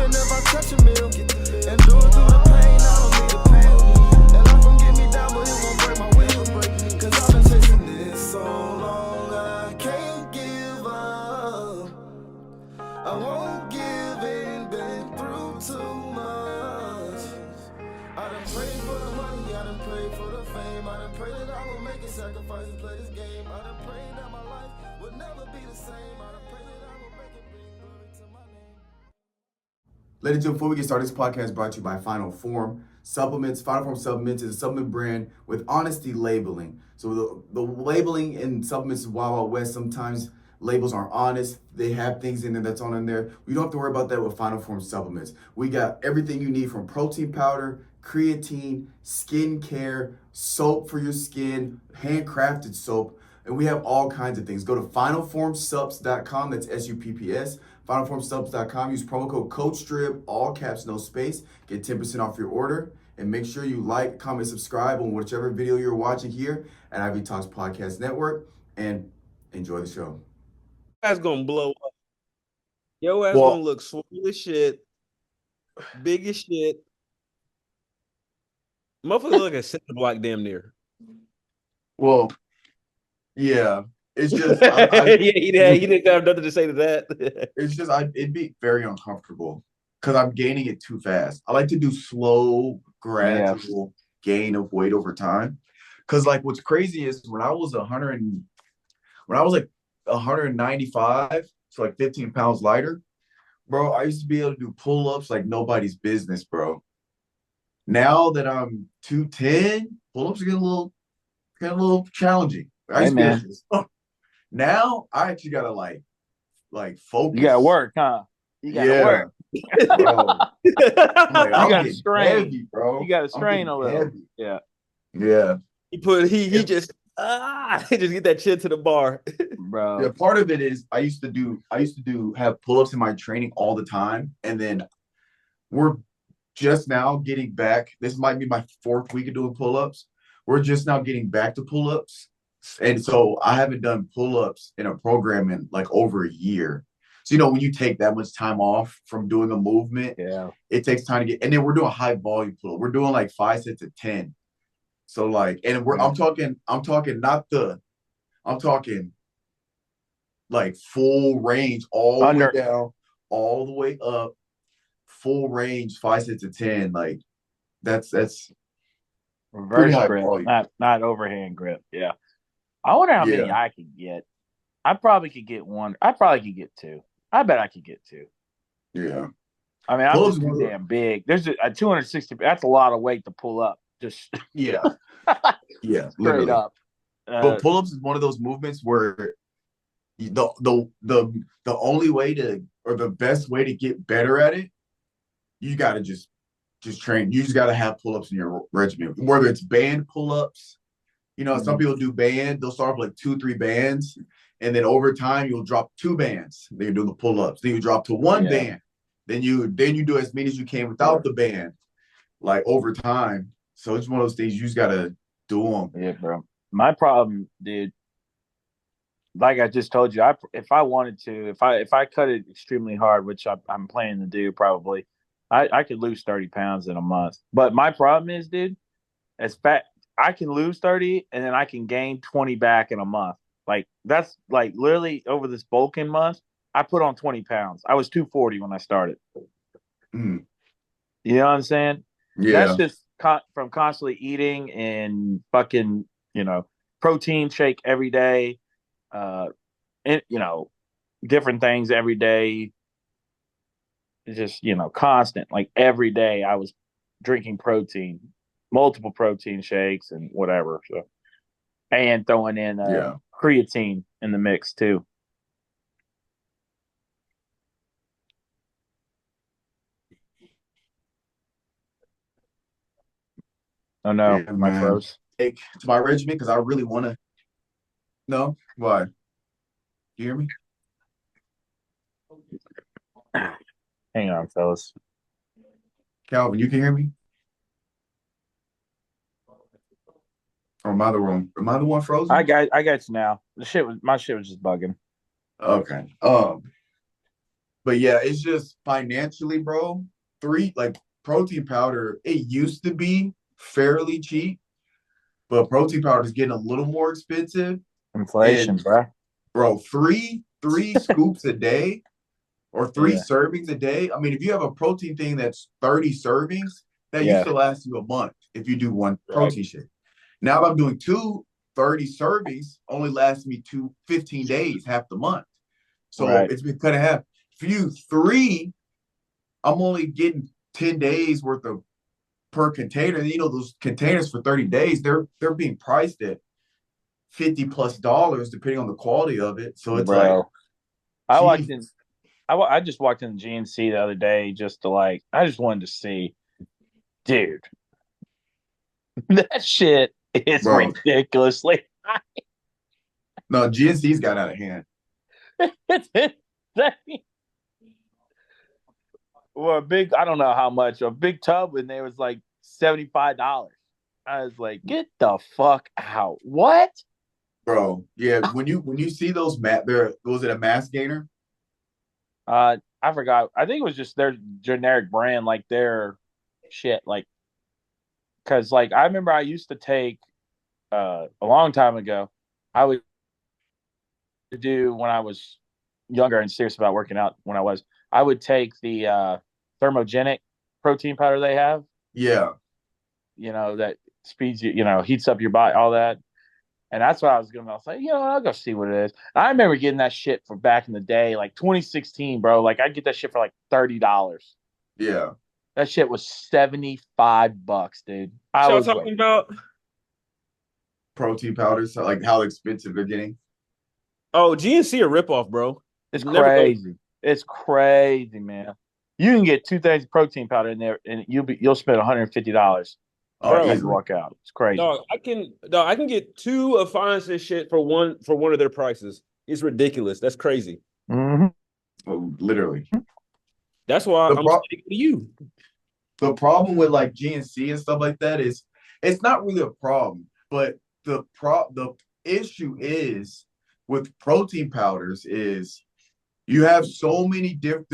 even if I touch a meal. And do it through the pain, I don't need the pain. And life won't get me down, but it won't break my will. Cause I've been chasing this so long, I can't give up. I won't give in, been through too much. I done prayed for the money, I done prayed for the fame. I done prayed that I will make a sacrifice and play this game. I done prayed that my life would never be the same. I done prayed that I will make it bring glory to my name. Ladies and gentlemen, before we get started, this podcast is brought to you by Final Form Supplements. Final Form Supplements is a supplement brand with honesty labeling. So the labeling in supplements is Wild Wild West. Sometimes labels aren't honest. They have things in there that's on in there. We don't have to worry about that with Final Form Supplements. We got everything you need from protein powder, creatine, skin care, soap for your skin, handcrafted soap, and we have all kinds of things. Go to finalformsubs.com, that's SUPPS, finalformsubs.com, use promo code COACHDRIP, all caps, no space, get 10% off your order, and make sure you like, comment, subscribe on whichever video you're watching here at Ivy Talks Podcast Network, and enjoy the show. That's gonna blow up. Your ass gonna look swole as shit, big as shit. Motherfucker look like a cinder block damn near. Well, yeah, it's just he didn't have nothing to say to that. It's just it'd be very uncomfortable because I'm gaining it too fast. I like to do slow, gradual gain of weight over time. Because like what's crazy is when I was like 195, so like 15 pounds lighter, bro, I used to be able to do pull-ups like nobody's business, bro. Now that I'm 210, pull-ups are getting a little challenging. Hey, man. Now I actually gotta like focus. You gotta work, huh? You gotta work. Bro. You gotta strain, heavy, bro. You gotta strain a little. Heavy. Yeah. He just get that chin to the bar, bro. Yeah, part of it is I used to have pull-ups in my training all the time, and then we're just now getting back. This might be my 4th week of doing pull-ups. We're just now getting back to pull-ups, and so I haven't done pull-ups in a program in like over a year. So when you take that much time off from doing a movement, it takes time to get. And then we're doing high volume pull-up. We're doing like 5 sets of 10. So like, and I'm talking like full range all the way down, all the way up, full range 5 sets of 10. Like that's reverse grip, not overhand grip. Yeah. I wonder how many I could get. I probably could get 1. I probably could get 2. I bet I could get 2. Yeah. I mean, I'm just too damn big. There's a 260. That's a lot of weight to pull up. Just straight literally. Up. But pull-ups is one of those movements where the only way to, or the best way to get better at it, you got to just train. You just got to have pull-ups in your regimen, whether it's band pull-ups. Some people do band. They'll start with like 2-3 bands, and then over time you'll drop 2 bands. Then you do the pull-ups. Then you drop to 1 band. Then you do as many as you can without the band, like over time. So it's one of those things you just gotta do them. Yeah, bro. My problem, dude, like I just told you, if I wanted to, if I cut it extremely hard, which I'm planning to do probably, I could lose 30 pounds in a month. But my problem is, dude, I can lose 30 and then I can gain 20 back in a month. Like that's like literally over this bulking month, I put on 20 pounds. I was 240 when I started. Mm. You know what I'm saying? Yeah. That's just from constantly eating and fucking, protein shake every day, and different things every day. It's just, constant. Like every day I was drinking protein, multiple protein shakes and whatever. So, and throwing in creatine in the mix too. Oh no, my froze. Take to my regimen because I really want to. No, why? You hear me? Hang on, fellas. Calvin, you can hear me? Or am I the one frozen? I got you now. My shit was just bugging. Okay. But yeah, it's just financially, bro. Protein powder, it used to be fairly cheap, but protein powder is getting a little more expensive. Inflation, And bro. bro, three scoops a day or three Yeah. servings a day. I mean, if you have a protein thing that's 30 servings, that used Yeah. to last you a month if you do one Right. protein shake. Now if I'm doing 30 servings, only lasts me 15 days, half the month. So Right. it's been cut in half. If you three, I'm only getting 10 days worth of per container. And, those containers for 30 days, they're being priced at $50+ depending on the quality of it. So it's like, Bro. I walked geez, in. I just walked in the GNC the other day just to I just wanted to see, dude, that shit is bro. ridiculously. No, GNC's got out of hand. It's insane. Well, I don't know how much, a big tub, and there was like $75. I was like, get the fuck out. What? Bro, yeah. When you see those was it a mass gainer? I forgot. I think it was just their generic brand, like their shit, because I remember I used to take a long time ago. I would do when I was younger and serious about working out. I would take the thermogenic protein powder they have. Yeah. That speeds you, heats up your body, all that. And that's what I was going to say. I'll go see what it is. I remember getting that shit for back in the day, like 2016, bro. Like I'd get that shit for like $30. Yeah. That shit was $75, dude. I Y'all was talking like, about? Protein powders, like how expensive they're getting. Oh, GNC a ripoff, bro. it's Never go. crazy. It's crazy, man. You can get 2 things of protein powder in there, and you'll spend $150. Oh, Bro. And easily. walk out. It's crazy. Dog, I can get 2 of Finis shit for one of their prices. It's ridiculous. That's crazy. Mm-hmm. Oh, literally. That's why The I'm pro- sticking to you. the problem with like GNC and stuff like that is it's not really a problem, but the issue is with protein powders is you have so many different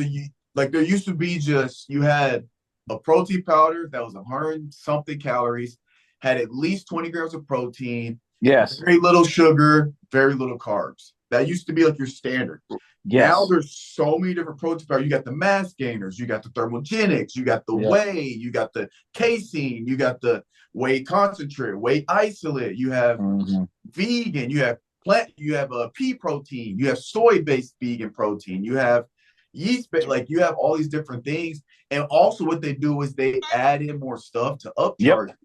like there used to be just you had a protein powder that was 100 something calories, had at least 20 grams of protein, Yes. very little sugar, very little carbs. That used to be like your standard. Yes. Now there's so many different protein powders. You got the mass gainers, you got the thermogenics, you got the whey, you got the casein, you got the whey concentrate, whey isolate, you have vegan, you have plant, you have a pea protein, you have soy-based vegan protein, you have yeast, like you have all these different things. And also what they do is they add in more stuff to upcharge. Yep.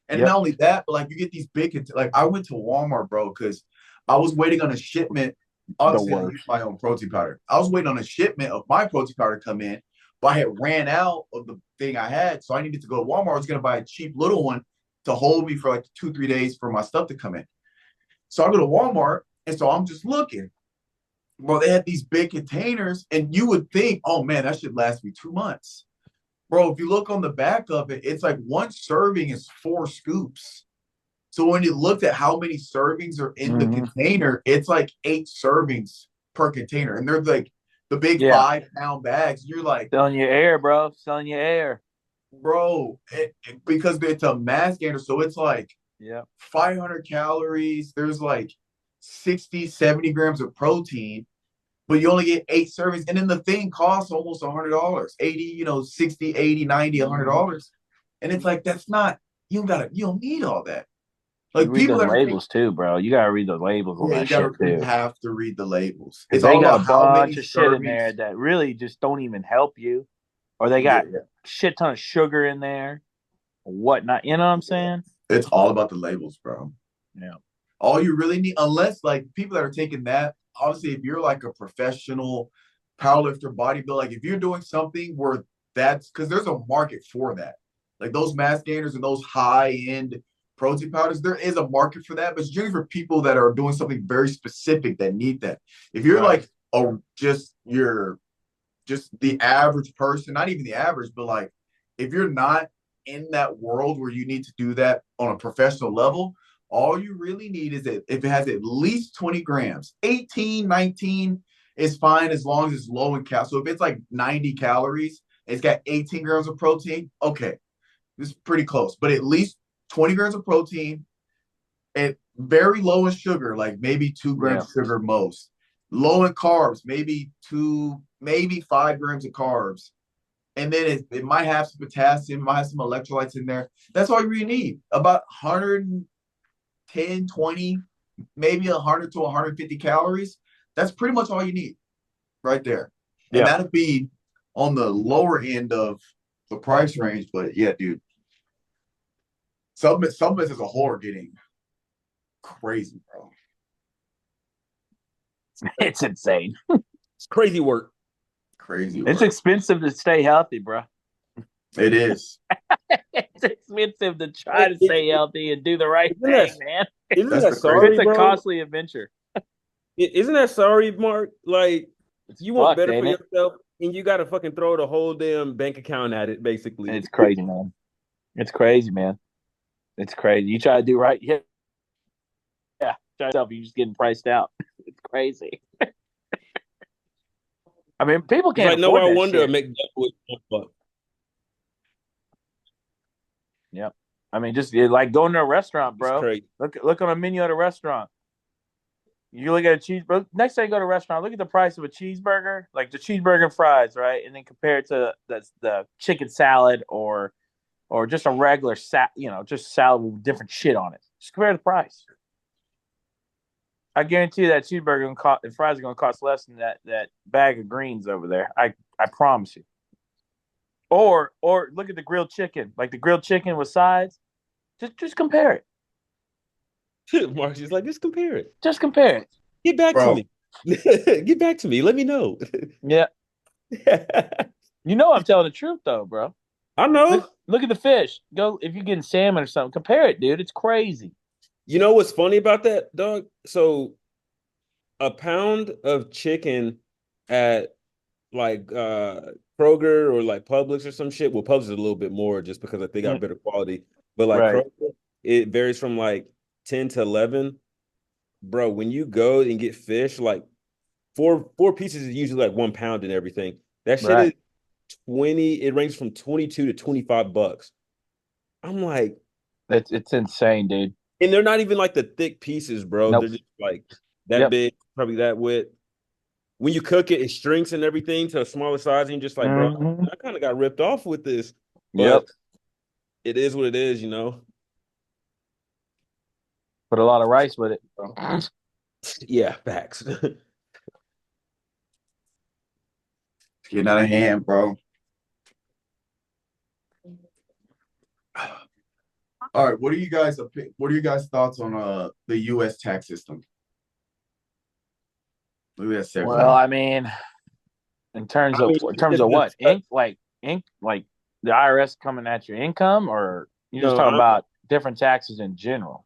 And not only that, but like you get these big, like I went to Walmart, bro, because I was waiting on a shipment. Obviously, I use my own protein powder. I was waiting on a shipment of my protein powder to come in, but I had ran out of the thing I had. So I needed to go to Walmart. I was going to buy a cheap little one to hold me for like 2-3 days for my stuff to come in. So I go to Walmart, and so I'm just looking. Well, they had these big containers, and you would think, oh man, that should last me 2 months. Bro, if you look on the back of it, it's like one serving is 4 scoops. So when you looked at how many servings are in the container, it's like 8 servings per container. And they're like the big 5-pound bags. You're like, selling your air, bro. Selling your air. Bro, because it's a mass gainer. So it's like 500 calories. There's like 60, 70 grams of protein, but you only get 8 servings. And then the thing costs almost $100, 80, 60, 80, 90, $100. And it's like, that's not, you don't need all that. Like you read people the that labels too, bro. You gotta read the labels on that shit too. You have to read the labels. It's all about how many of shit in there that really just don't even help you, or they got shit ton of sugar in there, or whatnot. You know what I'm saying? It's all about the labels, bro. Yeah. All you really need, unless like people that are taking that, obviously, if you're like a professional powerlifter, bodybuilder, like if you're doing something where that's because there's a market for that, like those mass gainers and those high end protein powders, there is a market for that, but it's generally for people that are doing something very specific that need that. If you're like just the average person, not even the average, but like if you're not in that world where you need to do that on a professional level, all you really need is that if it has at least 20 grams, 18, 19, it's fine as long as it's low in calories. So if it's like 90 calories, it's got 18 grams of protein. Okay, this is pretty close, but at least 20 grams of protein and very low in sugar, like maybe 2 grams of sugar most. Low in carbs, maybe 5 grams of carbs. And then it might have some potassium, might have some electrolytes in there. That's all you really need. About 110, 20, maybe 100 to 150 calories. That's pretty much all you need right there. And that'd be on the lower end of the price range. But yeah, dude, supplements as a whole are getting crazy, bro. It's insane. It's crazy work. Crazy It's work. expensive to stay healthy, bro. It is. It's expensive to try to stay healthy and do the right thing, man. Isn't That's that the sorry, It's a bro? costly adventure. Isn't that sorry, Mark? Like, you want better for ain't it? yourself, and you got to fucking throw the whole damn bank account at it, basically. It's crazy, man. It's crazy, man. It's crazy. You try to do right, yeah. Try to you're just getting priced out. It's crazy. I mean, people It's can't like, no, afford I that wonder shit. make that with $1. Yep. I mean, just like going to a restaurant, It's bro. crazy. Look on a menu at a restaurant. You look at a cheeseburger. Next time you go to a restaurant, look at the price of a cheeseburger, like the cheeseburger and fries, right? And then compare it to the chicken salad or just a regular just salad with different shit on it. Just compare the price. I guarantee you that cheeseburger and fries are going to cost less than that bag of greens over there. I promise you. Or look at the grilled chicken, like the grilled chicken with sides. Just compare it. Mark's just like, just compare it. Just compare it. Get back to me. Get back to me. Let me know. Yeah. You know I'm telling the truth though, bro. I know. Look at the fish. Go if you're getting salmon or something. Compare it, dude. It's crazy. You know what's funny about that, dog? So a pound of chicken at like Kroger or like Publix or some shit. Well, Publix is a little bit more just because they got better quality. But like Right. Kroger, it varies from like 10 to 11. Bro, when you go and get fish, like four pieces is usually like 1 pound and everything. That shit is 20, it ranges from 22 to $25. I'm like, it's insane, dude. and they're not even like the thick pieces, bro. Nope. They're just like that big, probably that width. When you cook it, it shrinks and everything to a smaller size, and you're just like, bro, I kind of got ripped off with this. But it is what it is, you know. Put a lot of rice with it. Yeah, facts. Getting out of hand, bro. All right, what are you guys' thoughts on the U.S. tax system? Look at that. Well, I mean, in terms of what? Like the IRS coming at your income, or you just talking about different taxes in general?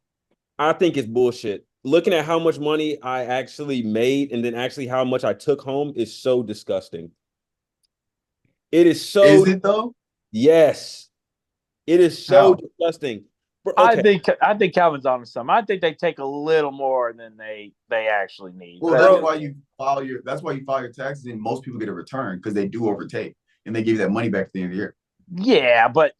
I think it's bullshit. Looking at how much money I actually made and then actually how much I took home is so disgusting. It is so. Is it though? Yes. It is so disgusting. Okay. I think Calvin's on to something. I think they take a little more than they actually need. Well, that's why you file your taxes, and most people get a return because they do overtake and they give you that money back at the end of the year. Yeah, but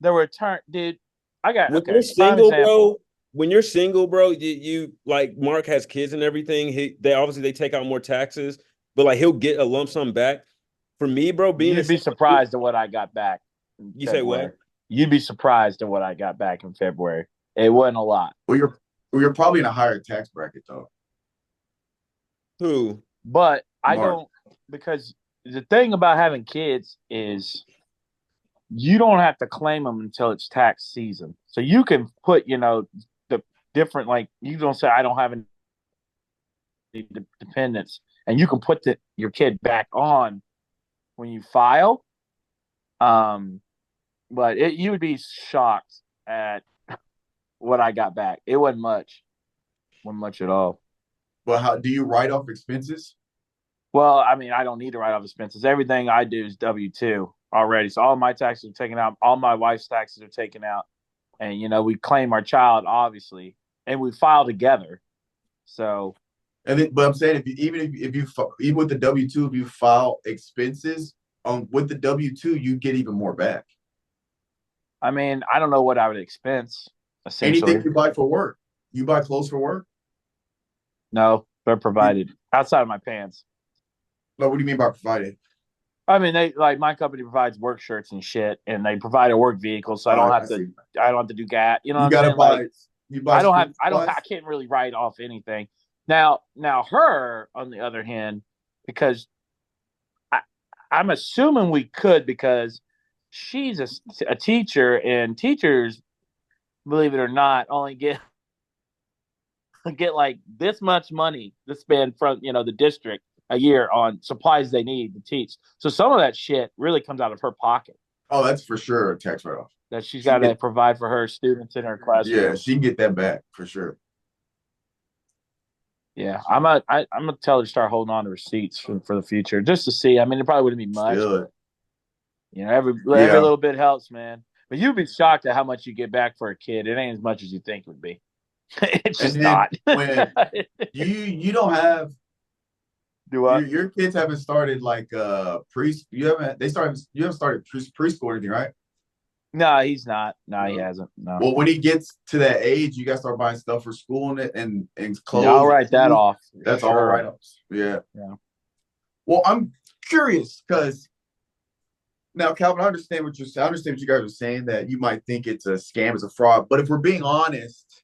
the return, dude. When you're single, bro. When you're single, bro, you like Mark has kids and everything. They take out more taxes, but like he'll get a lump sum back. For me, bro, you'd be surprised at what I got back. You say what? You'd be surprised at what I got back in February. It wasn't a lot. Well, you're probably in a higher tax bracket though. Who? But I don't, because the thing about having kids is you don't have to claim them until it's tax season. So you can put, the different, like you don't say I don't have any dependents, and you can put your kid back on when you file. But you would be shocked at what I got back. It wasn't much at all. Well, how do you write off expenses? Well, I mean, I don't need to write off expenses. Everything I do is W-2 already. So all my taxes are taken out. All my wife's taxes are taken out. And, we claim our child, obviously, and we file together. So And then, but I'm saying even with the W-2, if you file expenses with the W-2, you get even more back. I mean, I don't know what I would expense, essentially. Anything you buy for work, you buy clothes for work. No, they're provided outside of my pants. No, what do you mean by provided? I mean, they like my company provides work shirts and shit, and they provide a work vehicle, so I don't have to. I don't have to do gas. You know what I'm saying? Like, You buy. I can't really write off anything. Now, her on the other hand, because I'm assuming we could because she's a teacher, and teachers, believe it or not, only get like this much money to spend from the district a year on supplies they need to teach. So some of that shit really comes out of her pocket. Oh, that's for sure a tax write-off. That she's got to provide for her students in her classroom. Yeah, she can get that back for sure. Yeah, I'm gonna tell her to start holding on to receipts for the future just to see. I mean, it probably wouldn't be much. But, every little bit helps, man. But you'd be shocked at how much you get back for a kid. It ain't as much as you think it would be. It's just not. When you don't have. Do what? Your kids haven't started like you haven't started preschool or anything, right? No, he's not. No, he hasn't. No. Well, when he gets to that age, you got to start buying stuff for school and clothes. I'll write that off. That's all write-offs. Yeah. Well, I'm curious because now, Calvin, I understand what you guys are saying, that you might think it's a scam, it's a fraud. But if we're being honest,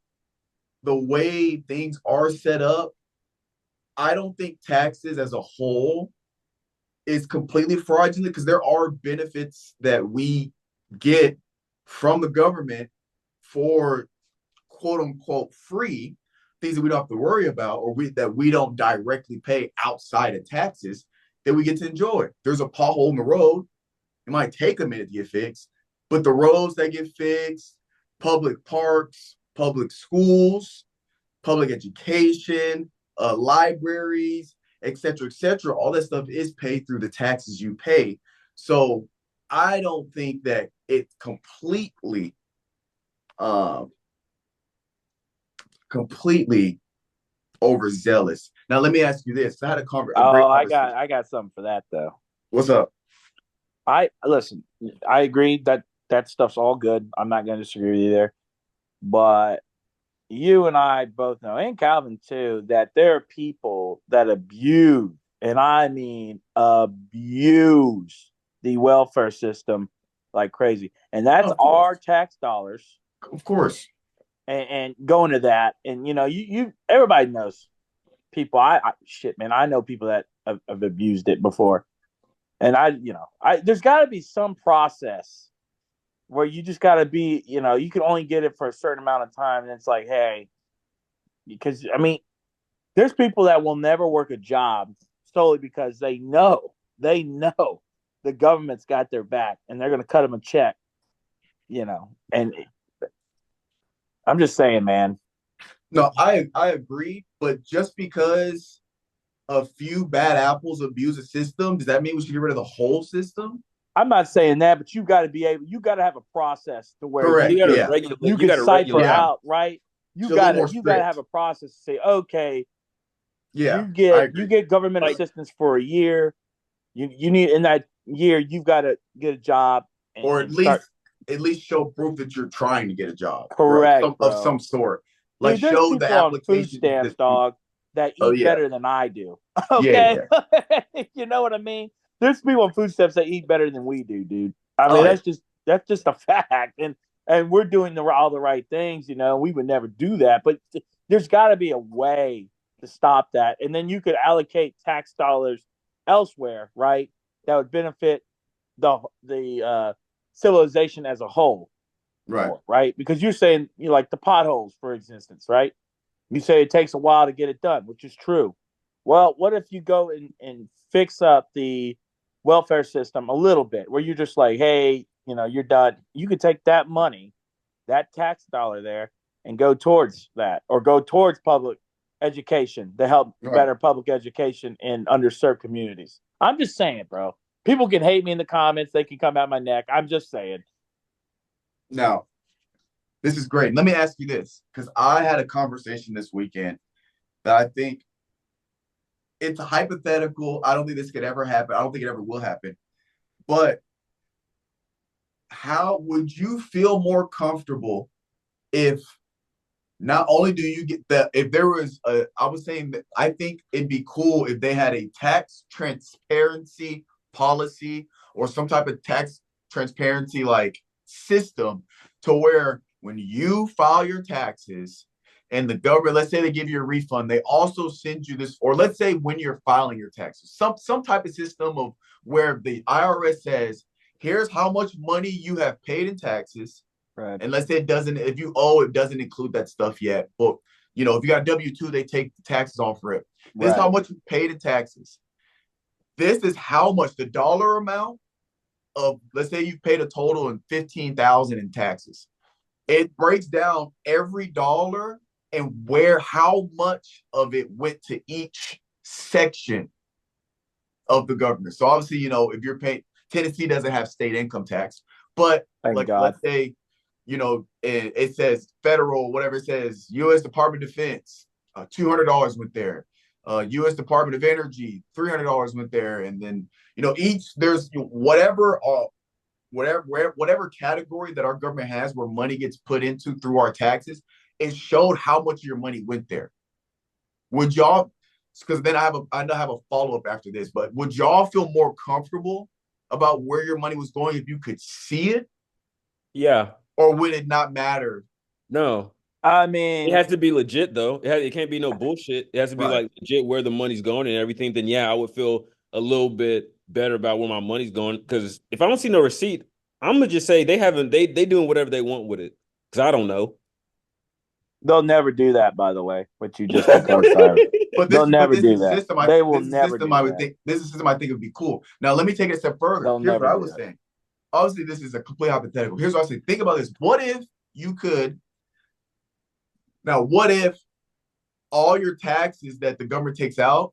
the way things are set up, I don't think taxes as a whole is completely fraudulent, because there are benefits that we get from the government for quote unquote free things that we don't have to worry about, or that we don't directly pay outside of taxes, that we get to enjoy. There's a pothole in the road. It might take a minute to get fixed, but the roads that get fixed, public parks, public schools, public education, libraries, et cetera, all that stuff is paid through the taxes you pay. So I don't think that it's completely overzealous. Now let me ask you this. I had a conversation. I got something for that though. What's up? I agree that stuff's all good. I'm not going to disagree with you there. But you and I both know, and Calvin too, that there are people that abuse, and I mean abuse, the welfare system like crazy. And that's our tax dollars. Of course. And going to that, and you everybody knows people. Shit, man, I know people that have abused it before. And there's got to be some process where you just got to be, you can only get it for a certain amount of time. And it's like, hey, because I mean, there's people that will never work a job solely because they know the government's got their back and they're going to cut them a check, and I'm just saying, man. No, I agree. But just because a few bad apples abuse a system, does that mean we should get rid of the whole system? I'm not saying that, but you got to have a process to where correct. You can cipher out, right? You got to have a process to say, okay, yeah, you get government assistance for a year. You need, in that year, you've got to get a job, or at least show proof that you're trying to get a job, correct, of some sort. Like, dude, show the application. Food stamps, dog, that eat better than I do. Okay, you know what I mean? There's people on food stamps that eat better than we do, dude. I mean, that's just a fact, and we're doing all the right things. We would never do that, but there's got to be a way to stop that, and then you could allocate tax dollars elsewhere, right? That would benefit the civilization as a whole, right? Because you're saying, like the potholes, for instance, right? You say it takes a while to get it done, which is true. Well, what if you go and fix up the welfare system a little bit, where you're just like, hey, you're done. You could take that money, that tax dollar there, and go towards that, or go towards public education to help better public education in underserved communities. I'm just saying, bro. People can hate me in the comments. They can come at my neck. I'm just saying. Now, this is great. Let me ask you this, because I had a conversation this weekend that I think it's a hypothetical. I don't think this could ever happen. I don't think it ever will happen. But how would you feel more comfortable if not only do you get that, if there was a, I was saying that I think it'd be cool if they had a tax transparency policy or some type of tax transparency like system to where when you file your taxes and the government, let's say they give you a refund, they also send you this, or let's say when you're filing your taxes, some type of system of where the IRS says, here's how much money you have paid in taxes. Right. And let's say it doesn't, if you owe, it doesn't include that stuff yet. But, you know, if you got W-2, they take the taxes off for it. This is how much you paid in taxes. This is how much the dollar amount of, let's say you've paid a total of $15,000 in taxes. It breaks down every dollar and how much of it went to each section of the government. So obviously, you know, if you're paying, Tennessee doesn't have state income tax, but let's say, you know, it says federal, whatever it says, U.S. Department of Defense, $200 went there. U.S. Department of Energy, $300 went there. And then, you know, there's whatever category that our government has where money gets put into through our taxes, it showed how much of your money went there. Would y'all, because then I have a follow-up after this, but would y'all feel more comfortable about where your money was going if you could see it? Yeah. Or would it not matter? No. I mean, it has to be legit though. It can't be no bullshit. It has to be like legit where the money's going and everything. Then yeah, I would feel a little bit better about where my money's going. Because if I don't see no receipt, I'm gonna just say they doing whatever they want with it. Because I don't know. They'll never do that, by the way. What you just proposed, but they'll never do that. System, they will never do that. This is a system I think would be cool. Now let me take it a step further. Here's what I was saying. Obviously, this is a complete hypothetical. Here's what I was saying. Think about this. What if you could? Now, what if all your taxes that the government takes out,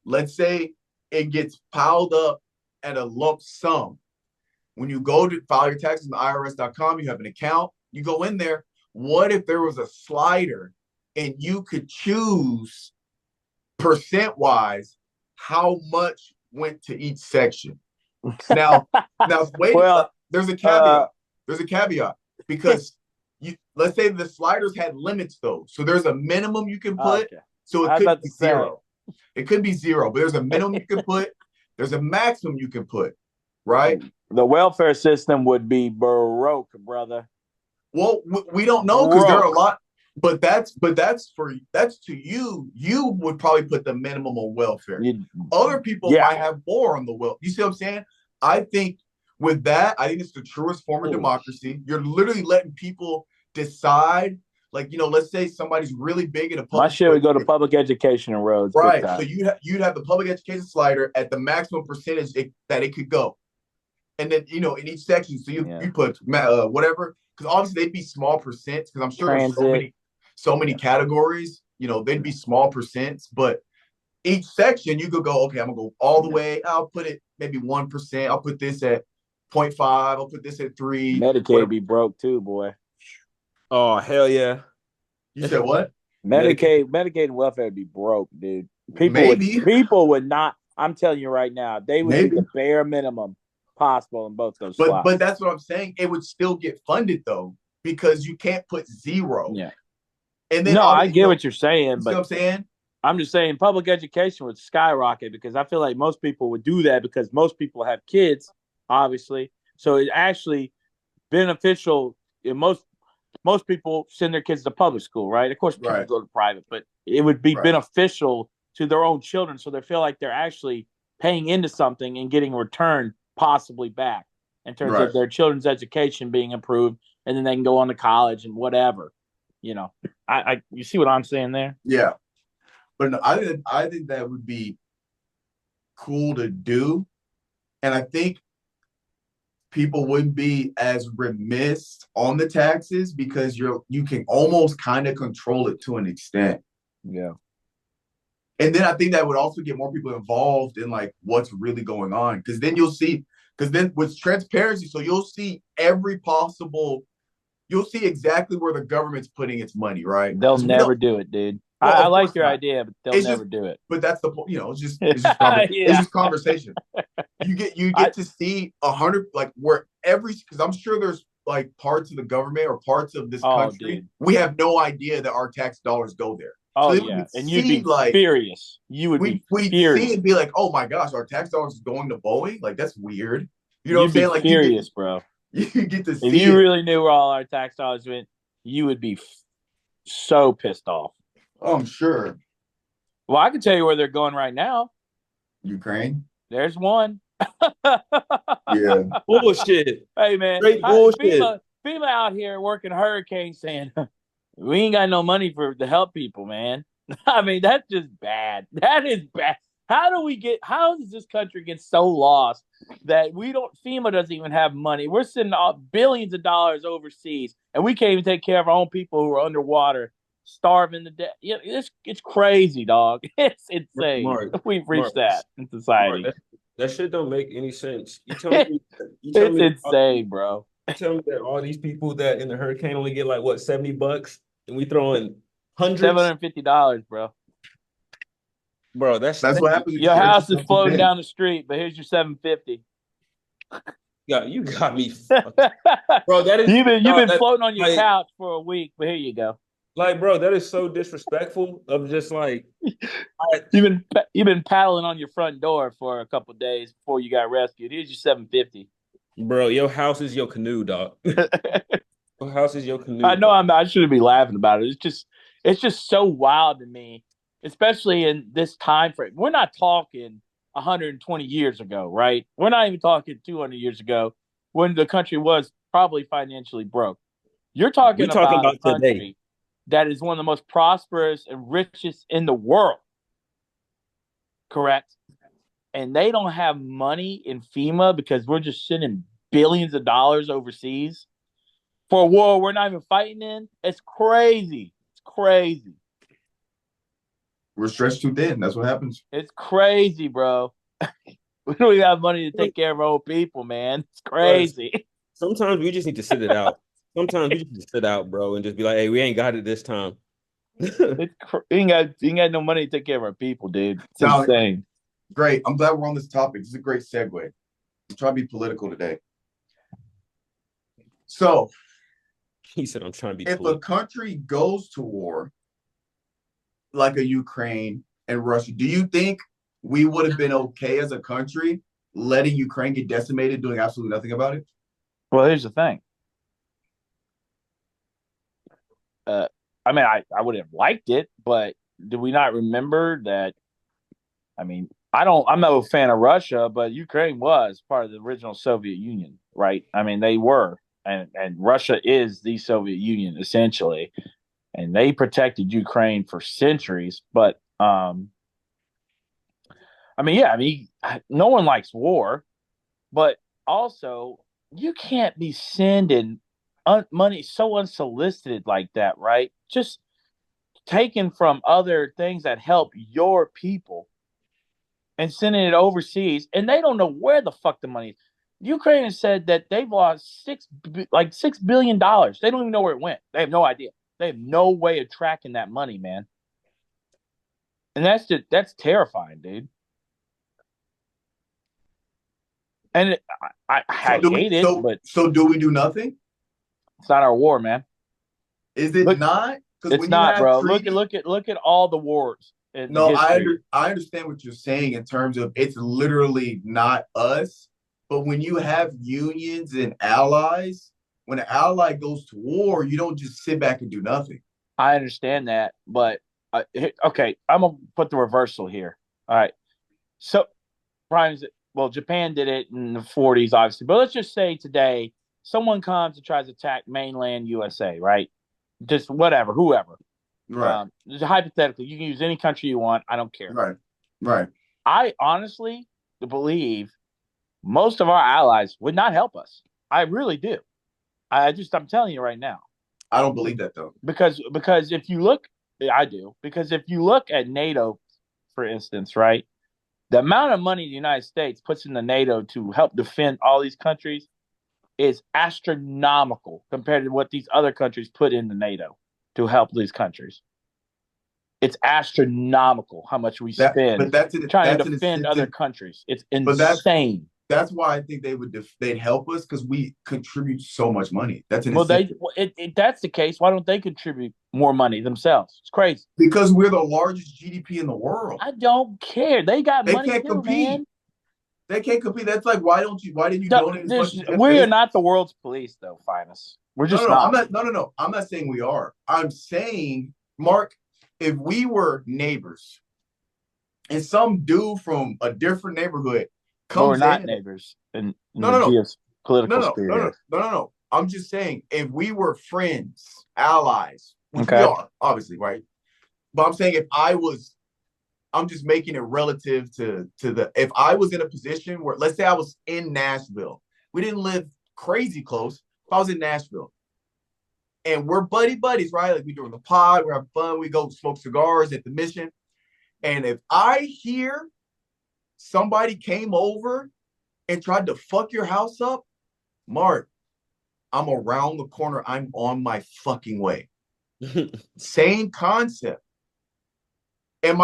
let's say it gets piled up at a lump sum. When you go to file your taxes on IRS.com, you have an account, you go in there. What if there was a slider and you could choose percent-wise how much went to each section? Now, wait. There's a caveat. Because let's say the sliders had limits though. So there's a minimum you can put. Okay. So it could be zero. It could be zero, but there's a minimum you can put. There's a maximum you can put, right? The welfare system would be broke, brother. Well, we don't know because there are a lot, but that's to you. You would probably put the minimum on welfare. Other people might have more on the welfare. You see what I'm saying? I think with that, I think it's the truest form of democracy. You're literally letting people decide. Like, you know, let's say somebody's really big in a public. My shit would go to public education and roads. Right. So you'd have the public education slider at the maximum percentage that it could go. And then, you know, in each section, so you put whatever, because obviously they'd be small percents, because I'm sure there's so many categories, you know, they'd be small percents, but each section you could go, okay, I'm gonna go all the way. I'll put it maybe 1%. I'll put this at 0.5. I'll put this at 3. Medicaid be broke too, boy. Oh, hell yeah. You said what? Medicaid and welfare would be broke, dude. People would not. I'm telling you right now, they would do the bare minimum possible in both those slots. But that's what I'm saying. It would still get funded though, because you can't put zero. Yeah. And then I get what you're saying, but what I'm saying? I'm just saying public education would skyrocket, because I feel like most people would do that because most people have kids, obviously. So it's actually beneficial. Most people send their kids to public school, right? Of course, people go to private, but it would be beneficial to their own children, so they feel like they're actually paying into something and getting a return possibly back in terms of their children's education being improved, and then they can go on to college and whatever. You know, you see what I'm saying there? Yeah, but no, I think that would be cool to do, and I think people wouldn't be as remiss on the taxes because you can almost kind of control it to an extent. Yeah. And then I think that would also get more people involved in like what's really going on. Because then with transparency, so you'll see you'll see exactly where the government's putting its money, right? They'll never do it, dude. I of course like your not. idea, but they'll It's never just, do it. but that's the point. You know, it's Yeah. just conversation. You I get to see 100 like where because I'm sure there's like parts of the government or parts of this oh, country dude. we have no idea that our tax dollars go there. Oh So we yeah, would and you'd see be like furious. You would be we'd see furious. and be like, oh my gosh, our tax dollars is going to Boeing. Like that's weird. You know what I'm You'd be saying? Like furious, bro. you get to If see you it. really knew where all our tax dollars went, you would be so pissed off. Oh, I'm sure. Well, I can tell you where they're going right now. Ukraine. There's one. Yeah. Bullshit. Hey man, Straight bullshit. FEMA out here working hurricanes saying we ain't got no money to help people, man. I mean, that's just bad. That is bad. How does this country get so lost that FEMA doesn't even have money? We're sending billions of dollars overseas and we can't even take care of our own people who are underwater, starving to death. It's crazy, dog. It's insane. Mark, We've reached Mark, that in society. Mark, that shit don't make any sense. You tell It's me, you tell me, insane, bro. you tell me that all these people that in the hurricane only get like what $70, and we throw in hundreds, $750, bro. bro. That's what happens. Your house is floating down the street, but here's your $750. You got me, bro. That is You've been floating on your like, couch for a week, but here you go. like, bro, that is so disrespectful. Of just like, You've been paddling on your front door for a couple of days before you got rescued. Here's your $750. bro, your house is your canoe, dog. Your house is your canoe. I know I shouldn't be laughing about it. It's just so wild to me, especially in this time frame. We're not talking 120 years ago, right? We're not even talking 200 years ago when the country was probably financially broke. You're talking We're talking about a about today. country that is one of the most prosperous and richest in the world. Correct? And they don't have money in FEMA because we're just sending billions of dollars overseas for a war we're not even fighting in. It's crazy. It's crazy. We're stretched too thin. That's what happens. It's crazy, bro. We don't even have money to take care of our own people, man. It's crazy. Sometimes we just need to sit it out. Sometimes we just need to sit out, bro, and just be like, "Hey, we ain't got it this time." You ain't got no money to take care of our people, dude. It's insane. Great. I'm glad we're on this topic. This is a great segue. I'm trying to be political today. So, He said, "I'm trying to be." if a country goes to war, like a Ukraine and Russia, do you think we would have been okay as a country letting Ukraine get decimated, doing absolutely nothing about it? Well, here's the thing. I mean, I would have liked it, but do we not remember that? I mean, I'm no fan of Russia, but Ukraine was part of the original Soviet Union, right? I mean, they were, and Russia is the Soviet Union essentially, and they protected Ukraine for centuries. But I mean, no one likes war, but also you can't be sending money so unsolicited like that, right? Just taken from other things that help your people and sending it overseas, and they don't know where the fuck the money is. Ukraine has said that they've lost $6 billion. They don't even know where it went. They have no idea. They have no way of tracking that money, man. And that's terrifying, dude. And I hate it, but so do we do nothing? it's not our war, man. Is it not? It's not, bro. Look at all the wars. No, I understand what you're saying in terms of it's literally not us. But when you have unions and allies, when an ally goes to war, you don't just sit back and do nothing. I understand that, but okay, I'm gonna put the reversal here. All right, so Japan did it in the 40s, obviously, but let's just say today someone comes and tries to attack mainland USA, right? Just whatever, whoever. Right. Just hypothetically, you can use any country you want. I don't care. Right. I honestly believe most of our allies would not help us. I really do. I'm telling you right now. I don't believe that though. Because if you look, I do. Because if you look at NATO, for instance, right, the amount of money the United States puts into NATO to help defend all these countries is astronomical compared to what these other countries put into NATO to help these countries. It's astronomical how much we spend trying to defend other countries. It's insane. That's why I think they'd help us because we contribute so much money. That's an incentive. That's the case. Why don't they contribute more money themselves? It's crazy. Because we're the largest GDP in the world. I don't care. They got money can't too, compete. man. They can't compete. That's like why didn't you donate as much? We are not the world's police, though, Finis. We're just not. I'm not saying we are. I'm saying, Mark, if we were neighbors and some dude from a different neighborhood we're not neighbors in geopolitical sphere. No. I'm just saying, if we were friends, allies, which we are, obviously, right? But I'm saying I'm just making it relative to if I was in a position where, let's say I was in Nashville. We didn't live crazy close. If I was in Nashville and we're buddies, right? Like we doing the pod, we're having fun. We go smoke cigars at the Mission. And if I hear somebody came over and tried to fuck your house up, Mark, I'm around the corner. I'm on my fucking way. Same concept. I'm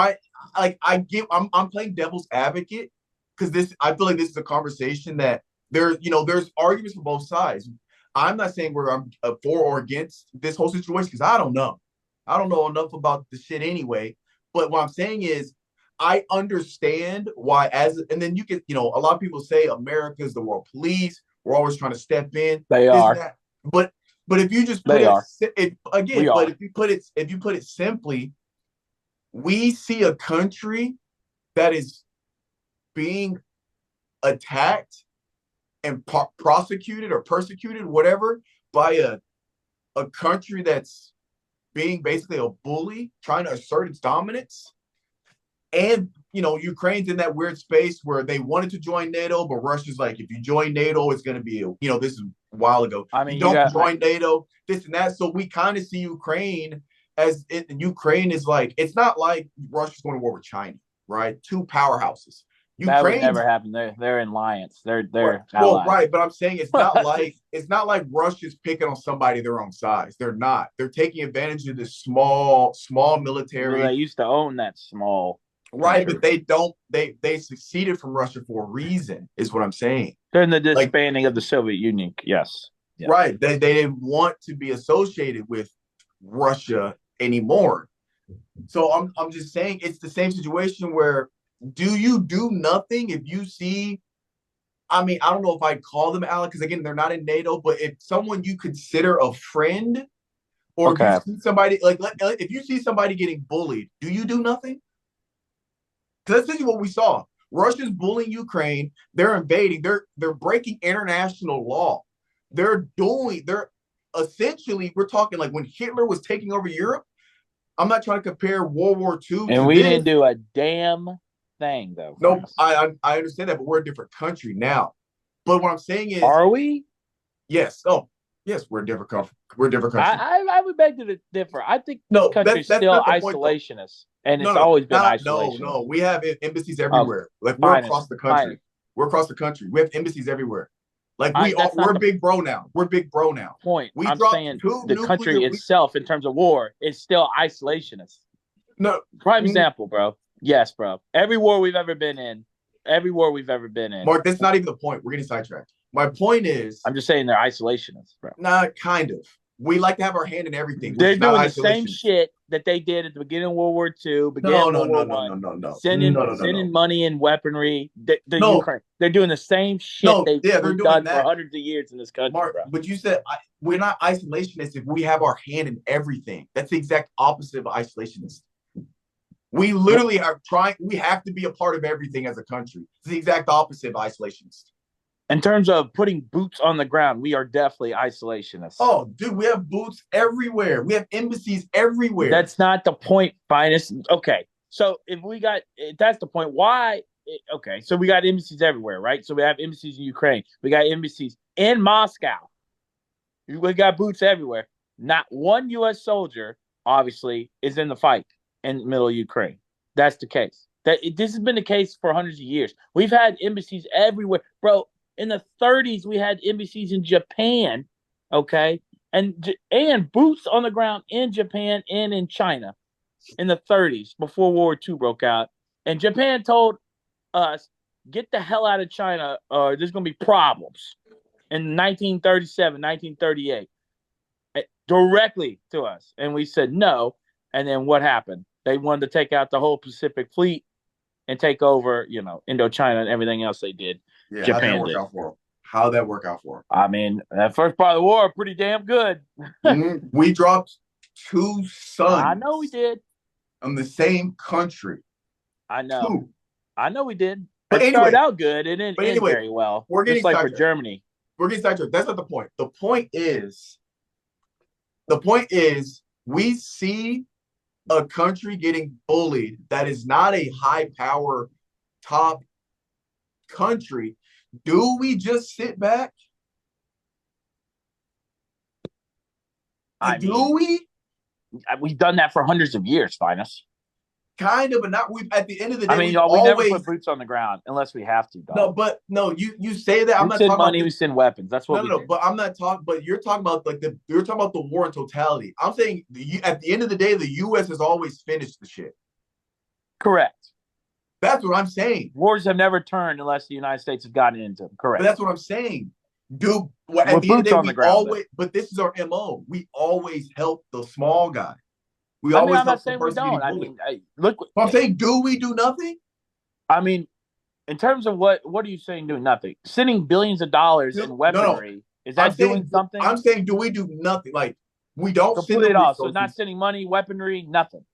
playing devil's advocate because I feel like this is a conversation that there's arguments for both sides. I'm not saying I'm for or against this whole situation because I don't know. I don't know enough about the shit anyway. But what I'm saying is, I understand why, and then you can, a lot of people say America is the world police. We're always trying to step in. They are. But if you just put if you put it simply, we see a country that is being attacked and prosecuted or persecuted, whatever, by a country that's being basically a bully, trying to assert its dominance. And, Ukraine's in that weird space where they wanted to join NATO, but Russia's like, if you join NATO, it's going to be, this is a while ago. I mean, you don't join NATO, this and that. So we kind of see Ukraine Ukraine is like, it's not like Russia's going to war with China, right? Two powerhouses. That would never happen. They're in alliance. They're right. Well, right, but I'm saying it's not like Russia's picking on somebody their own size. They're not. They're taking advantage of this small military. Well, they used to own that small. Right, but they don't. They succeeded from Russia for a reason, is what I'm saying. During the disbanding of the Soviet Union, yes. Yeah. Right. They didn't want to be associated with Russia anymore. So I'm just saying it's the same situation where do you do nothing if you see? I mean, I don't know if I'd call them ally because again, they're not in NATO. But if someone you consider a friend, or if you see somebody if you see somebody getting bullied, do you do nothing? Because that's what we saw. Russia's bullying Ukraine. They're invading. They're breaking international law. They're essentially, we're talking like when Hitler was taking over Europe. I'm not trying to compare World War II. And we didn't do a damn thing, though. No, I understand that, but we're a different country now. But what I'm saying is, are we? Yes. Oh, yes, we're a different country. We're a different country. I would beg to differ. I think this country's still isolationist, and it's always been isolationist. No, we have embassies everywhere. Like we're across the country. We're across the country. We have embassies everywhere. Like we're big bro now. We're big bro now. Point. I'm saying the country itself, in terms of war, is still isolationist. No. Prime example, bro. Yes, bro. Every war we've ever been in. Mark, that's not even the point. We're getting sidetracked. My point is, I'm just saying they're isolationists, bro. Nah, kind of. We like to have our hand in everything. They're doing the same shit that they did at the beginning of World War II, World War I. Sending money and weaponry. Ukraine. They're doing the same shit they've done for hundreds of years in this country, Mark, bro. But you said we're not isolationists if we have our hand in everything. That's the exact opposite of isolationist. We literally are trying. We have to be a part of everything as a country. It's the exact opposite of isolationist. In terms of putting boots on the ground, we are definitely isolationists. Oh, dude, we have boots everywhere. We have embassies everywhere. That's not the point, Finis. Okay, so if that's the point, why? Okay, so we got embassies everywhere, right? So we have embassies in Ukraine. We got embassies in Moscow. We got boots everywhere. Not one U.S. soldier, obviously, is in the fight in the middle of Ukraine. That's the case. This has been the case for hundreds of years. We've had embassies everywhere. Bro, in the 30s, we had embassies in Japan, okay? And boots on the ground in Japan and in China. in the 30s before World War II broke out, and Japan told us, "Get the hell out of China, or there's going to be problems." In 1937, 1938, directly to us, and we said no. And then what happened? They wanted to take out the whole Pacific Fleet and take over, Indochina and everything else they did. Yeah, Japan how'd that work did. out for them? How'd that work out for them? I mean, that first part of the war, pretty damn good. We dropped 2 sons. I know we did. On the same country. I know. 2. I know we did. But it anyway, started out good. It didn't end very well. We're getting just like for sidetracked. Germany. We're getting sidetracked. That's not the point. The point is we see a country getting bullied that is not a high power top country. Do we just sit back? We've done that for hundreds of years, Finis. Kind of, but not. We at the end of the day, we never put boots on the ground unless we have to. Dog. No. You say that. I'm not send talking money. About we send weapons. That's what. No. But I'm not talking. But you're talking about you're talking about the war in totality. I'm saying at the end of the day, the U.S. has always finished the shit. Correct. That's what I'm saying. Wars have never turned unless the United States has gotten into them. Correct. But that's what I'm saying. At the end of the day, we always. But this is our MO. We always help the small guy. I'm not saying we don't. Look. I'm saying, do we do nothing? I mean, in terms of what are you saying? Do nothing? Sending billions of dollars in weaponry is that doing something? I'm saying, do we do nothing? Like we don't send it off. So not sending money, weaponry, nothing.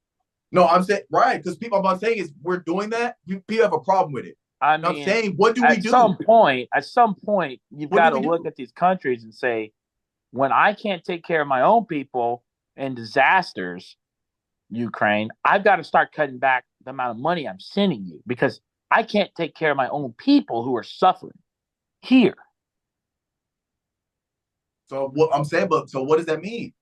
No, I'm saying right because people. I'm saying is we're doing that. People have a problem with it. I'm saying, what do we do? At some point, you've got to look at these countries and say, when I can't take care of my own people in disasters. Ukraine, I've got to start cutting back the amount of money I'm sending you because I can't take care of my own people who are suffering here. So what I'm saying, so what does that mean?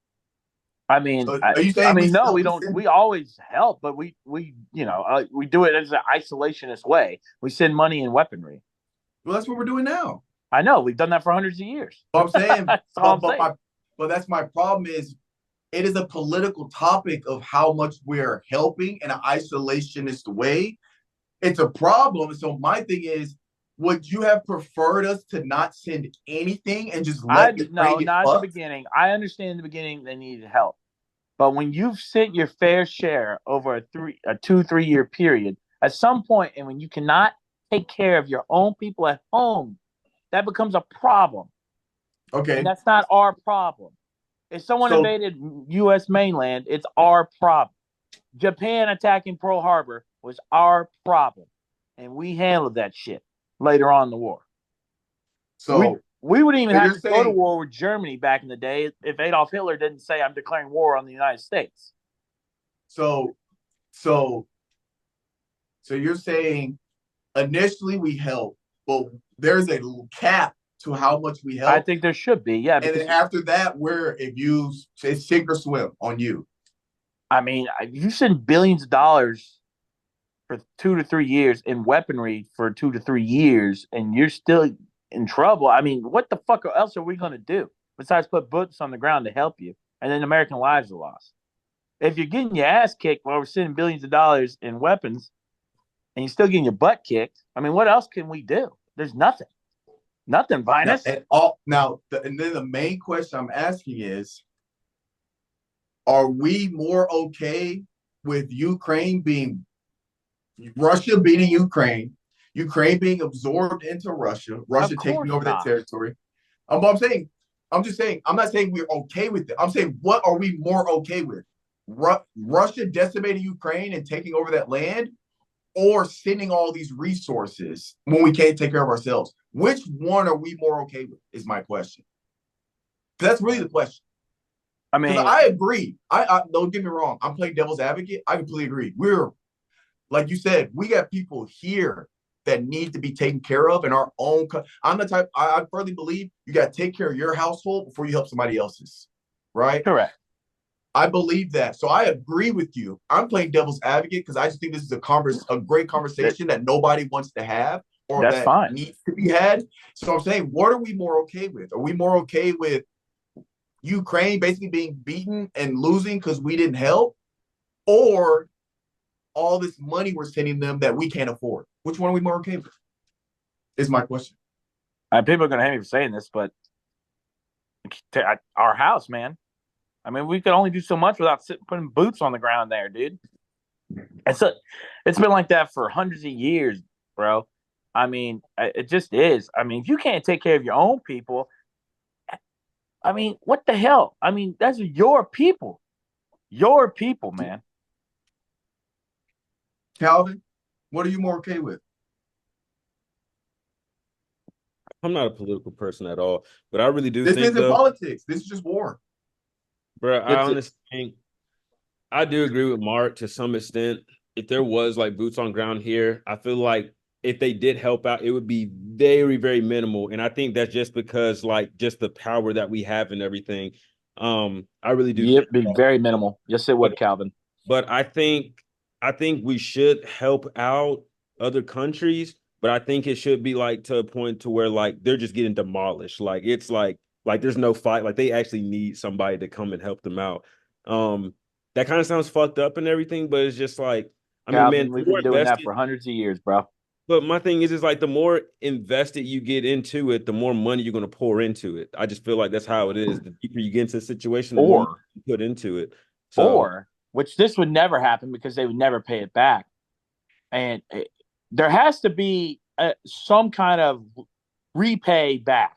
I mean, are you saying no, we don't. We always help, but we do it as an isolationist way. We send money and weaponry. Well, that's what we're doing now. I know we've done that for hundreds of years. But I'm saying, but that's my problem is. It is a political topic of how much we're helping in an isolationist way. It's a problem. So my thing is, would you have preferred us to not send anything and just let not at the beginning. I understand in the beginning they needed help. But when you've sent your fair share over a 2-3 year period, at some point, and when you cannot take care of your own people at home, that becomes a problem. Okay. And that's not our problem. If someone invaded U.S. mainland, it's our problem. Japan attacking Pearl Harbor was our problem. And we handled that shit later on in the war. So we wouldn't even have to go to war with Germany back in the day if Adolf Hitler didn't say, I'm declaring war on the United States. So you're saying initially we helped, but there's a cap to how much we help. I think there should be, yeah. And then after that, it's sink or swim on you. I mean, you send billions of dollars for 2 to 3 years in weaponry for 2 to 3 years, and you're still in trouble. I mean, what the fuck else are we going to do besides put boots on the ground to help you? And then American lives are lost. If you're getting your ass kicked while we're sending billions of dollars in weapons, and you're still getting your butt kicked, I mean, what else can we do? There's nothing. Nothing, Finis. And then the main question I'm asking is, are we more okay with Russia beating Ukraine being absorbed into Russia taking over that territory? I'm not saying we're okay with it. I'm saying, what are we more okay with? Russia decimating Ukraine and taking over that land, or sending all these resources when we can't take care of ourselves? Which one are we more okay with is my question. That's really the question. I mean, I agree. I don't get me wrong. I'm playing devil's advocate. I completely agree. We're, like you said, we got people here that need to be taken care of in our own. I'm the type, I firmly believe you got to take care of your household before you help somebody else's. Right? Correct. I believe that. So I agree with you. I'm playing devil's advocate because I just think this is a great conversation that nobody wants to have or that needs to be had. So I'm saying, what are we more okay with? Are we more okay with Ukraine basically being beaten and losing because we didn't help? or all this money we're sending them that we can't afford? Which one are we more okay with? Is my question. People are going to hate me for saying this, but our house, man. I mean, we could only do so much without putting boots on the ground there, dude. It's been like that for hundreds of years, bro. I mean, it just is. I mean, if you can't take care of your own people, I mean, what the hell? I mean, that's your people. Your people, man. Calvin, what are you more okay with? I'm not a political person at all, but I really do This think isn't though, politics. This is just war. bro. I It's honestly think I do agree with Mark to some extent. If there was like boots on ground here, I feel like if they did help out, it would be very, very minimal. And I think that's just because like just the power that we have and everything. I really do Yep, think be that. very minimal. Yes, it would, But Calvin. but I think we should help out other countries, but I think it should be like to a point to where like they're just getting demolished. Like it's like there's no fight. Like they actually need somebody to come and help them out. That kind of sounds fucked up and everything, but it's just like I mean, man, Calvin, the we've more been doing that invested. for hundreds of years, bro. But my thing is like the more invested you get into it, the more money you're going to pour into it. I just feel like that's how it is. The deeper you get into the situation, the more money Or, you put into it. So, which this would never happen because they would never pay it back. And there has to be some kind of repay back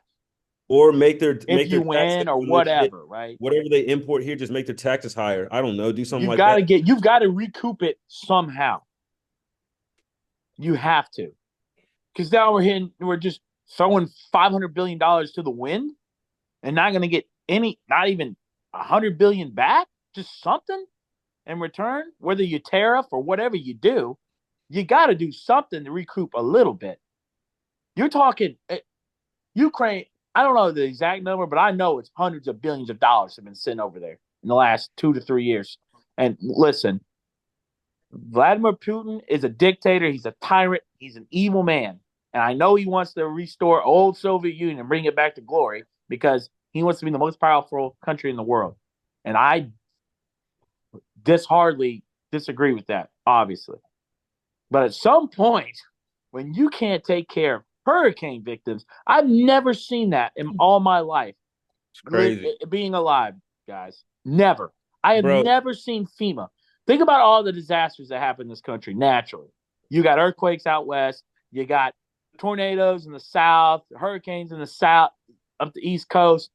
or make their if you taxes win or on this shit, whatever, right? whatever they import here, just make their taxes higher. I don't know, do something like that. You've got to recoup it somehow. You have to, because now we're just throwing $500 billion to the wind and not going to get not even $100 billion back, just something in return. Whether you tariff or whatever you do, you got to do something to recoup a little bit. You're talking Ukraine. I don't know the exact number, but I know it's hundreds of billions of dollars have been sent over there in the last 2 to 3 years. And listen, Vladimir Putin is a dictator. He's a tyrant. He's an evil man. And I know he wants to restore old Soviet Union and bring it back to glory because he wants to be the most powerful country in the world. And I hardly disagree with that, obviously. But at some point, when you can't take care of hurricane victims, I've never seen that in all my life. It's crazy. Being alive, guys. Never. I have Bro, never seen FEMA. Think about all the disasters that happen in this country naturally. You got earthquakes out west. You got tornadoes in the south, hurricanes in the south, up the east coast,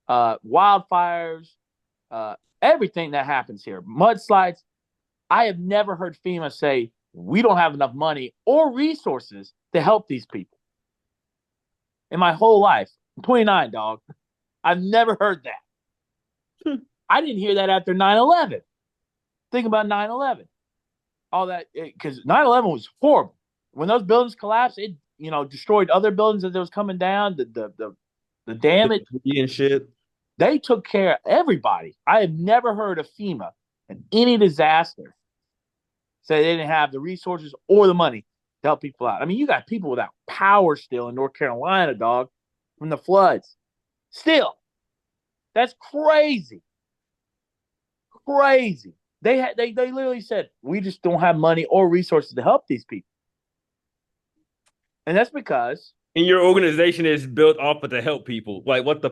wildfires, everything that happens here, mudslides. I have never heard FEMA say, we don't have enough money or resources to help these people. In my whole life, I'm 29, dog. I've never heard that. I didn't hear that after 9/11. Think about 9/11. All that, because 9/11 was horrible. When those buildings collapsed, it destroyed other buildings as it was coming down. The damage and shit. they took care of everybody. I have never heard of FEMA in any disaster say they didn't have the resources or the money to help people out. I mean, you got people without power still in North Carolina, dog, from the floods. Still, that's crazy. Crazy. They literally said we just don't have money or resources to help these people, and that's because And your organization is built off of to help people. Like what the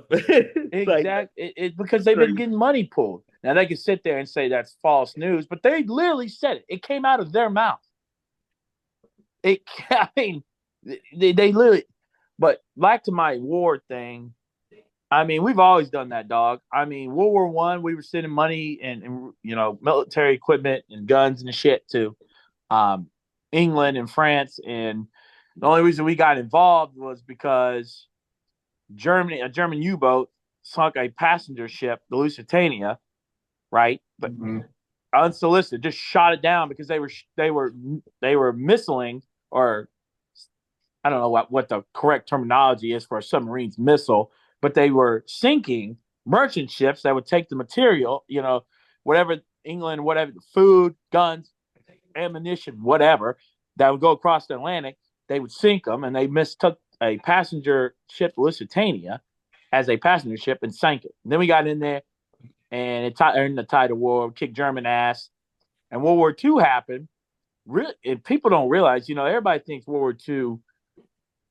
exactly it's because they've been getting money pulled. Now they can sit there and say that's false news, but they literally said it. It came out of their mouth. I mean, they literally. But back to my war thing. I mean, we've always done that, dog. I mean, World War I, we were sending money and military equipment and guns and shit to England and France. And the only reason we got involved was because a German U-boat sunk a passenger ship, the Lusitania, right? But unsolicited, just shot it down because they were missiling, or I don't know what the correct terminology is for a submarine's missile. But they were sinking merchant ships that would take the material, whatever England, whatever, food, guns, ammunition, whatever, that would go across the Atlantic. They would sink them, and they mistook a passenger ship, Lusitania, as a passenger ship and sank it. And then we got in there, and in the tide of war, kicked German ass, and World War II happened. Really, and people don't realize, everybody thinks World War II.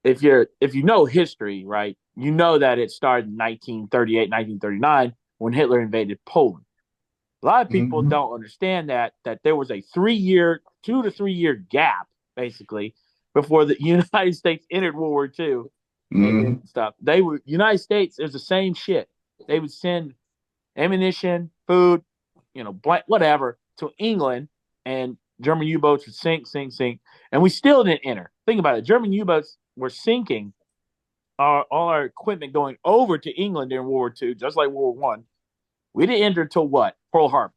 If you know history, right, you know that it started in 1938, 1939 when Hitler invaded Poland. A lot of people don't understand that there was a 2 to 3 year gap, basically, before the United States entered World War II and stuff. United States, it was the same shit. They would send ammunition, food, whatever to England, and German U-boats would sink, and we still didn't enter. Think about it. German U-boats were sinking all our equipment going over to England during World War II, just like World War I. We didn't enter until what? Pearl Harbor.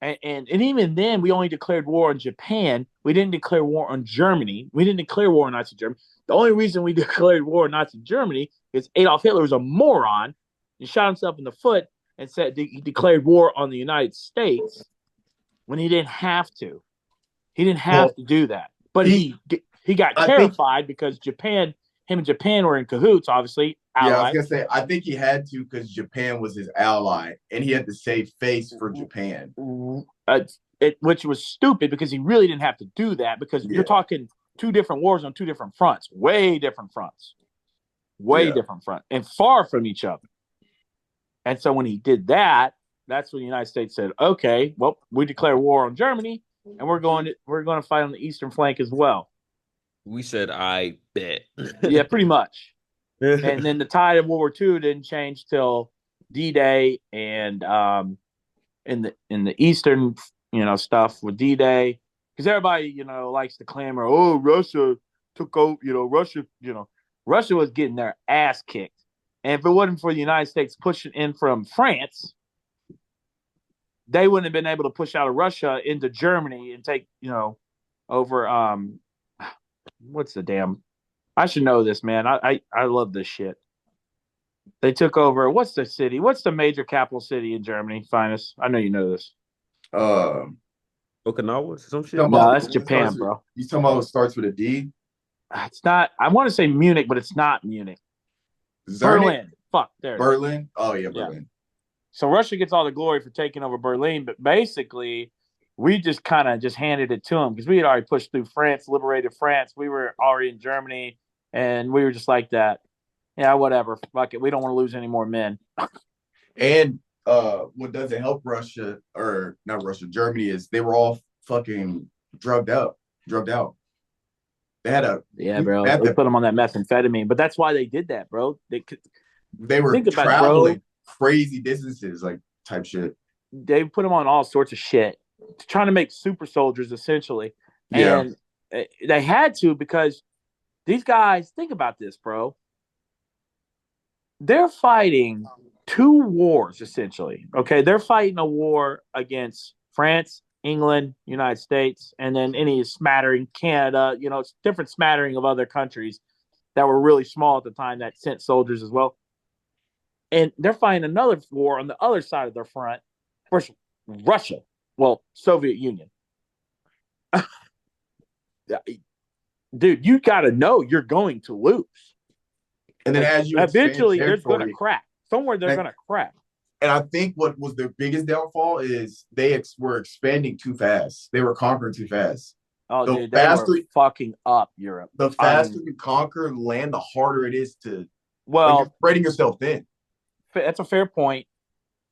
And even then, we only declared war on Japan. We didn't declare war on Germany. We didn't declare war on Nazi Germany. The only reason we declared war on Nazi Germany is Adolf Hitler was a moron and shot himself in the foot and said he declared war on the United States when he didn't have to. He didn't have to do that. But he got terrified because him and Japan were in cahoots, obviously. Allied. Yeah, I was going to say, I think he had to because Japan was his ally, and he had to save face for Japan. Which was stupid because he really didn't have to do that because you're talking 2 different wars on 2 different fronts. Way different fronts. Different front. And far from each other. And so when he did that, that's when the United States said, okay, well, we declare war on Germany, and we're going to fight on the eastern flank as well. We said, I bet. Yeah, pretty much. And then the tide of World War II didn't change till D-Day and in the eastern stuff with D-Day, because everybody likes to clamor, oh, Russia took over, Russia was getting their ass kicked, and if it wasn't for the United States pushing in from France, they wouldn't have been able to push out of Russia into Germany and take over what's the damn. I should know this, man. I love this shit. They took over. What's the city? What's the major capital city in Germany? Finest. I know you know this. Okinawa, some shit. No, that's Japan, bro. You talking about what starts with a D? It's not. I want to say Munich, but it's not Munich. Berlin. Fuck there. Berlin. Oh yeah, Berlin. Yeah. So Russia gets all the glory for taking over Berlin, but basically, we just kind of handed it to them because we had already pushed through France, liberated France. We were already in Germany, and we were just like that. Yeah, whatever. Fuck it. We don't want to lose any more men. And what doesn't help Russia, or not Russia, Germany, is they were all fucking drugged out. They had bro. They put them on that methamphetamine, but that's why they did that, bro. They were traveling crazy distances, like type shit. They put them on all sorts of shit, trying to make super soldiers essentially. And they had to, because these guys, think about this, bro. They're fighting 2 wars essentially. Okay, they're fighting a war against France, England, United States, and then any smattering, Canada, it's different smattering of other countries that were really small at the time that sent soldiers as well. And they're fighting another war on the other side of their front versus Russia. Well, Soviet Union. Dude, you got to know you're going to lose. And then as you eventually, there's going to crack. Somewhere they're going to crack. And I think what was their biggest downfall is they were expanding too fast. They were conquering too fast. Oh, dude, they were fucking up Europe. The faster you conquer land, the harder it is to. Well, you're spreading yourself thin. That's a fair point.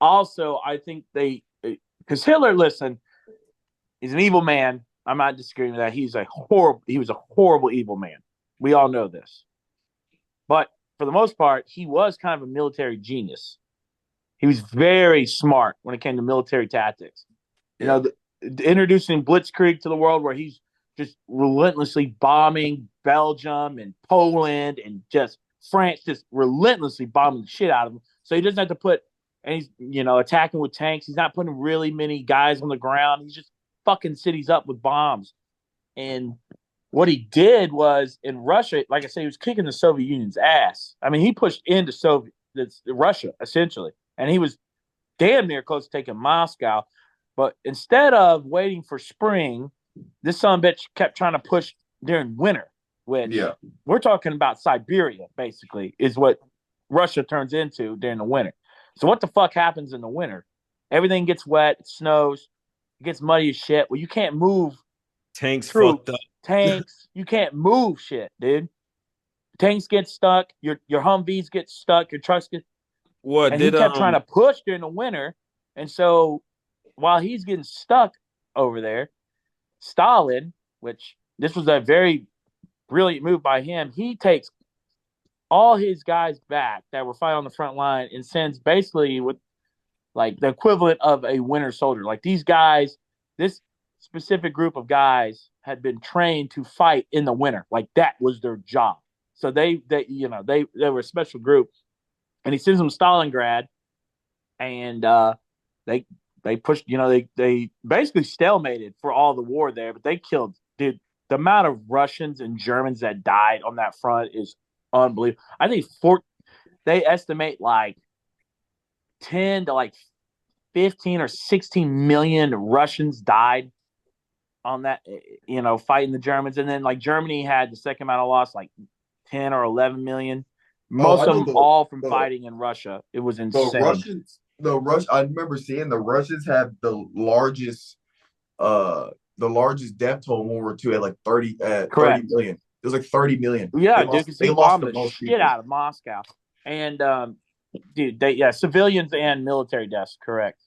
Also, I think because Hitler, listen, he's an evil man. I'm not disagreeing with that. He was a horrible evil man. We all know this. But for the most part, he was kind of a military genius. He was very smart when it came to military tactics. Introducing Blitzkrieg to the world, where he's just relentlessly bombing Belgium and Poland and just France, just relentlessly bombing the shit out of them. So he doesn't have to put, and he's, attacking with tanks. He's not putting really many guys on the ground. He's just fucking cities up with bombs. And what he did was, in Russia, like I said, he was kicking the Soviet Union's ass. I mean, he pushed into Russia, essentially. And he was damn near close to taking Moscow. But instead of waiting for spring, this son of a bitch kept trying to push during winter, which we're talking about Siberia, basically, is what Russia turns into during the winter. So what the fuck happens in the winter? Everything gets wet, it snows, it gets muddy as shit. Well, you can't move Tanks troops, fucked up. tanks. You can't move shit, dude. Tanks get stuck. Your Humvees get stuck. Your trucks get. What And he did kept trying to push during the winter. And so while he's getting stuck over there, Stalin, which this was a very brilliant move by him, he takes all his guys back that were fighting on the front line and sends basically with like the equivalent of a winter soldier. Like these guys, this specific group of guys had been trained to fight in the winter. Like that was their job. So they were a special group. And he sends them to Stalingrad, and they pushed. They basically stalemated for all the war there, but they killed. Dude, the amount of Russians and Germans that died on that front is unbelievable. I think they estimate like 10 to like 15 or 16 million Russians died on that. Fighting the Germans, and then like Germany had the second amount of loss, like 10 or 11 million. Most of them all from fighting in Russia. It was insane. I remember seeing the Russians have the largest death toll in World War II at like 30 million. It was like 30 million. Yeah, dude, because they bombed the shit out of Moscow. And dude, civilians and military deaths, correct.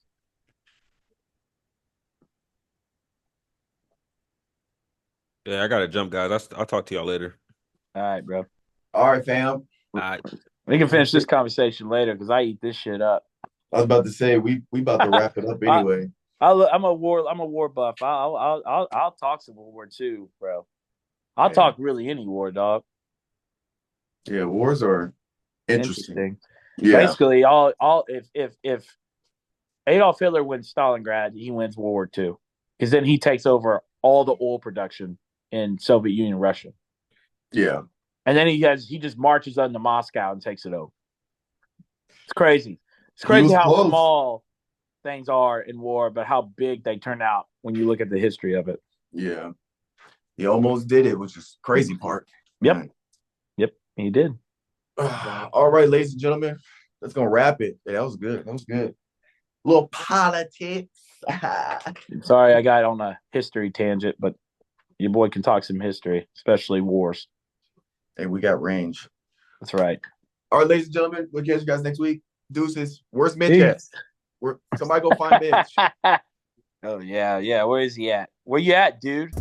Yeah, I gotta jump, guys. I'll talk to y'all later. All right, bro. All right, fam. We can finish this conversation later because I eat this shit up. I was about to say we about to wrap it up anyway. I'm a war buff. I'll talk some World War II, bro. I'll talk really any war, dog. Yeah, wars are interesting. Yeah. Basically, if Adolf Hitler wins Stalingrad, he wins World War II because then he takes over all the oil production in Soviet Union, Russia. Yeah. And then he just marches into Moscow and takes it over. It's crazy. It's crazy how small things are in war, but how big they turn out when you look at the history of it. Yeah. He almost did it, which is crazy part. Yep. Man. Yep, he did. All right, ladies and gentlemen, let's go wrap it. Yeah, that was good. A little politics. Sorry, I got on a history tangent, but your boy can talk some history, especially wars. Hey, we got range. That's right. All right, ladies and gentlemen, we'll catch you guys next week. Deuces. Where's Mitch at? Somebody go find Mitch. Oh, yeah. Where is he at? Where you at, dude?